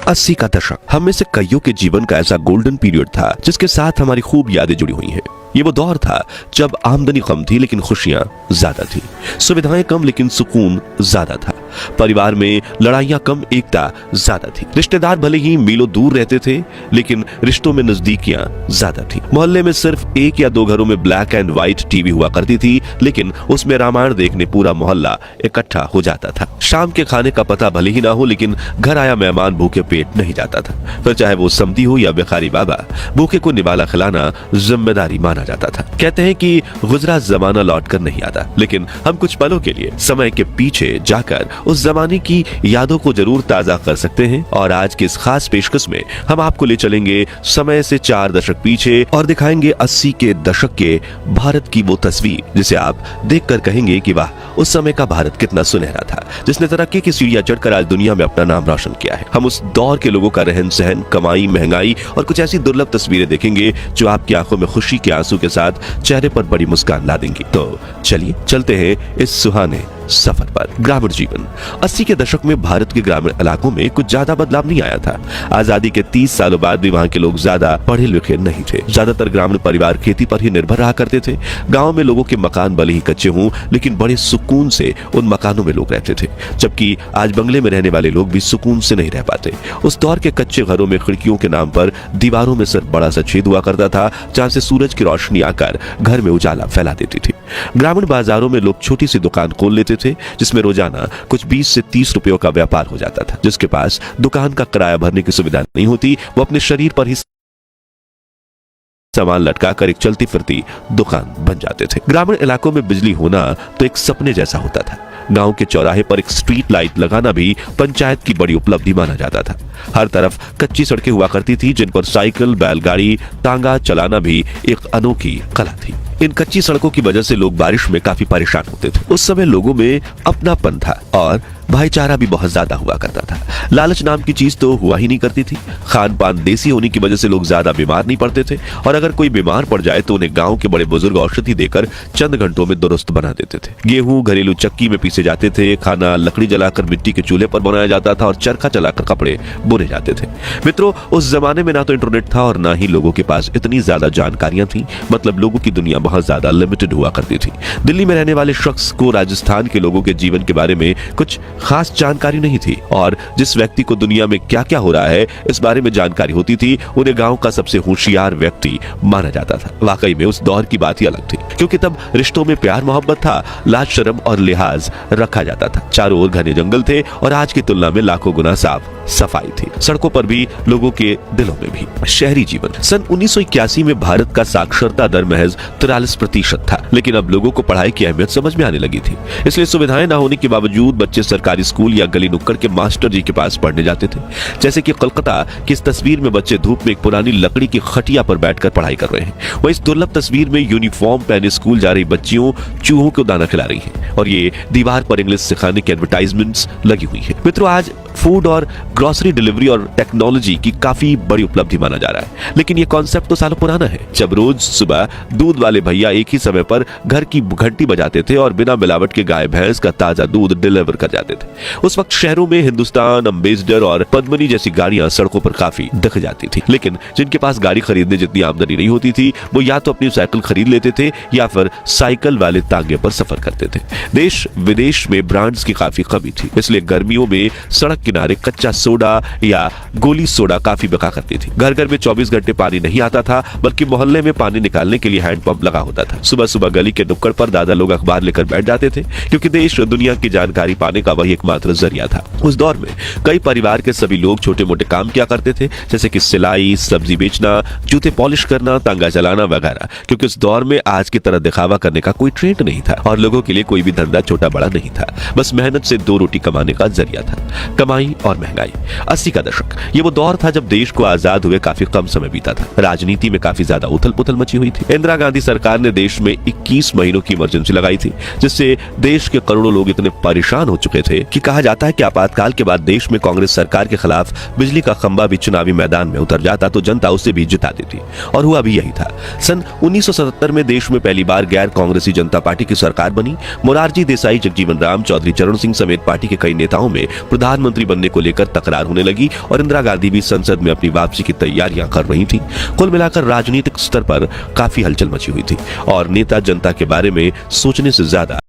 80 का दशक हम में से कईयों के जीवन का ऐसा गोल्डन पीरियड था जिसके साथ हमारी खूब यादें जुड़ी हुई हैं। ये वो दौर था जब आमदनी कम थी लेकिन खुशियां ज्यादा थी, सुविधाएं कम लेकिन सुकून ज्यादा था, परिवार में लड़ाइयां कम एकता ज्यादा थी, रिश्तेदार भले ही मीलों दूर रहते थे लेकिन रिश्तों में नजदीकियां ज्यादा थी। मोहल्ले में सिर्फ एक या दो घरों में ब्लैक एंड व्हाइट टीवी हुआ करती थी लेकिन उसमें रामायण देखने पूरा मोहल्ला इकट्ठा हो जाता था। शाम के खाने का पता भले ही ना हो लेकिन घर आया मेहमान भूखे पेट नहीं जाता था, फिर चाहे वो समधी हो या भिखारी बाबा, भूखे को निवाला खिलाना जिम्मेदारी माना जाता था। कहते हैं कि गुजरा जमाना लौट कर नहीं आता, लेकिन हम कुछ पलों के लिए समय के पीछे जाकर उस जमाने की यादों को जरूर ताजा कर सकते हैं। और आज की इस खास पेशकश में हम आपको ले चलेंगे समय से 4 दशक पीछे और दिखाएंगे 80 के दशक के भारत की वो तस्वीर जिसे आप देखकर कहेंगे कि वाह, उस समय का भारत कितना सुनहरा था, जिसने तरक्की की सीढ़ियां चढ़कर आज दुनिया में अपना नाम रोशन किया है। हम उस दौर के लोगों का रहन सहन, कमाई, महंगाई और कुछ ऐसी दुर्लभ तस्वीरें देखेंगे जो आपकी आंखों में खुशी के आंसू के साथ चेहरे पर बड़ी मुस्कान ला देंगी। तो चलिए चलते हैं इस सुहाने सफर पर। ग्रामीण जीवन। 80 के दशक में भारत के ग्रामीण इलाकों में कुछ ज्यादा बदलाव नहीं आया था। आजादी के 30 सालों बाद भी वहां के लोग ज्यादा पढ़े लिखे नहीं थे। ज्यादातर ग्रामीण परिवार खेती पर ही निर्भर रहा करते थे। गांव में लोगों के मकान भले ही कच्चे हों लेकिन बड़े सुकून से उन मकानों में लोग रहते थे, जबकि आज बंगले में रहने वाले लोग भी सुकून से नहीं रह पाते। उस दौर के कच्चे घरों में खिड़कियों के नाम पर दीवारों में सिर्फ बड़ा सा छेद हुआ करता था जहां से सूरज की रोशनी आकर घर में उजाला फैला देती थी। ग्रामीण बाजारों में लोग छोटी सी दुकान खोल लेते थे जिसमें रोजाना कुछ 20 से 30 रुपयों का व्यापार हो जाता था। जिसके पास दुकान का किराया भरने की सुविधा नहीं होती वो अपने शरीर पर ही सामान लटकाकर एक चलती फिरती दुकान बन जाते थे। ग्रामीण इलाकों में बिजली होना तो एक सपने जैसा होता था। गांव के चौराहे पर एक स्ट्रीट लाइट लगाना भी पंचायत की बड़ी उपलब्धि माना जाता था। हर तरफ कच्ची सड़कें हुआ करती थी जिन पर साइकिल, बैलगाड़ी, तांगा चलाना भी एक अनोखी कला थी। इन कच्ची सड़कों की वजह से लोग बारिश में काफी परेशान होते थे। उस समय लोगों में अपनापन था और भाईचारा भी बहुत ज्यादा हुआ करता था। लालच नाम की चीज तो हुआ ही नहीं करती थी। खान पान देसी होने की वजह से लोग ज्यादा बीमार नहीं पड़ते थे और अगर कोई बीमार पड़ जाए तो उन्हें गांव के बड़े बुजुर्ग औषधि देकर चंद घंटों में दुरुस्त बना देते थे। गेहूं घरेलू चक्की में पीसे जाते थे, खाना लकड़ी जलाकर मिट्टी के चूल्हे पर बनाया जाता था और चरखा चलाकर कपड़े बुने जाते थे। मित्रों, उस जमाने में ना तो इंटरनेट था और ना ही लोगों के पास इतनी ज्यादा जानकारियां थी। मतलब लोगों की दुनिया बहुत ज्यादा लिमिटेड हुआ करती थी। दिल्ली में रहने वाले शख्स को राजस्थान के लोगों के जीवन के बारे में कुछ खास जानकारी नहीं थी और जिस व्यक्ति को दुनिया में क्या क्या हो रहा है इस बारे में जानकारी होती थी उन्हें गांव का सबसे होशियार व्यक्ति माना जाता था। वाकई में उस दौर की बात ही अलग थी क्योंकि तब रिश्तों में प्यार मोहब्बत था, लाज शर्म और लिहाज रखा जाता था। चारों ओर घने जंगल थे और आज की तुलना में लाखों गुना साफ सफाई थी, सड़कों पर भी लोगों के दिलों में भी। शहरी जीवन। सन 1981 में भारत का साक्षरता दर महज 43% था, लेकिन अब लोगों को पढ़ाई की अहमियत समझ में आने लगी थी। इसलिए सुविधाएं न होने के बावजूद बच्चे सरकारी स्कूल या गली नुक्कड़ के मास्टर जी के पास पढ़ने जाते थे। जैसे कि कोलकाता की इस तस्वीर में बच्चे धूप में एक पुरानी लकड़ी की खटिया पर बैठकर पढ़ाई कर रहे हैं। वहीं इस दुर्लभ तस्वीर में यूनिफॉर्म पहने स्कूल जा रही बच्चियों चूहों को दाना खिला रही हैं और ये दीवार पर इंग्लिश सिखाने की एडवर्टाइजमेंट्स लगी हुई है। मित्रों, आज फूड और ग्रोसरी डिलीवरी और टेक्नोलॉजी की काफी बड़ी उपलब्धि माना जा रहा है, लेकिन ये कॉन्सेप्ट तो सालों पुराना है। जब रोज सुबह दूध वाले भैया एक ही समय पर घर की घंटी बजाते थे और बिना मिलावट के गाय भैंस का ताजा दूध डिलीवर कर जाते थे, उस वक्त शहरों में हिंदुस्तान, अम्बेसडर और पद्मिनी जैसी गाड़ियां सड़कों पर काफी दिख जाती थी। लेकिन जिनके पास गाड़ी खरीदने जितनी आमदनी नहीं होती थी वो या तो अपनी साइकिल खरीद लेते थे या फिर साइकिल वाले तांगे पर सफर करते थे। देश विदेश में ब्रांड्स की काफी कमी थी, इसलिए गर्मियों में सड़क किनारे कच्चा सोडा या गोली सोडा काफी बिका करती थी। घर घर में 24 घंटे पानी नहीं आता था, बल्कि मोहल्ले में पानी निकालने के लिए हैंडपंप लगा होता था। सुबह सुबह गली के नुक्कड़ पर दादा लोग अखबार लेकर बैठ जाते थे क्योंकि देश दुनिया की जानकारी पाने का वही एकमात्र जरिया था। उस दौर में कई परिवार के सभी लोग छोटे मोटे काम किया करते थे, जैसे कि सिलाई, सब्जी बेचना, जूते पॉलिश करना, तांगा चलाना वगैरह, क्योंकि उस दौर में आज की तरह दिखावा करने का कोई ट्रेंड नहीं था और लोगों के लिए कोई भी धंधा छोटा बड़ा नहीं था, बस मेहनत से 2 रोटी कमाने का जरिया था। कमाई और महंगाई। 80 का दशक ये वो दौर था जब देश को आजाद हुए काफी कम समय बीता था। राजनीति में काफी ज्यादा उथल पुथल मची हुई थी। इंदिरा गांधी सरकार ने देश में 21 महीनों की इमरजेंसी लगाई थी, जिससे देश के करोड़ों लोग इतने परेशान हो चुके थे कि कहा जाता है कि आपातकाल के बाद देश में कांग्रेस सरकार के खिलाफ बिजली का खंभा भी चुनावी मैदान में उतर जाता तो जनता उसे भी जिता देती, और हुआ भी यही था। सन 1977 में देश में पहली बार गैर कांग्रेसी जनता पार्टी की सरकार बनी। मोरारजी देसाई, जगजीवन राम, चौधरी चरण सिंह समेत पार्टी के कई नेताओं में प्रधानमंत्री बनने को लेकर बरकरार होने लगी और इंदिरा गांधी भी संसद में अपनी वापसी की तैयारियां कर रही थी। कुल मिलाकर राजनीतिक स्तर पर काफी हलचल मची हुई थी और नेता जनता के बारे में सोचने से ज्यादा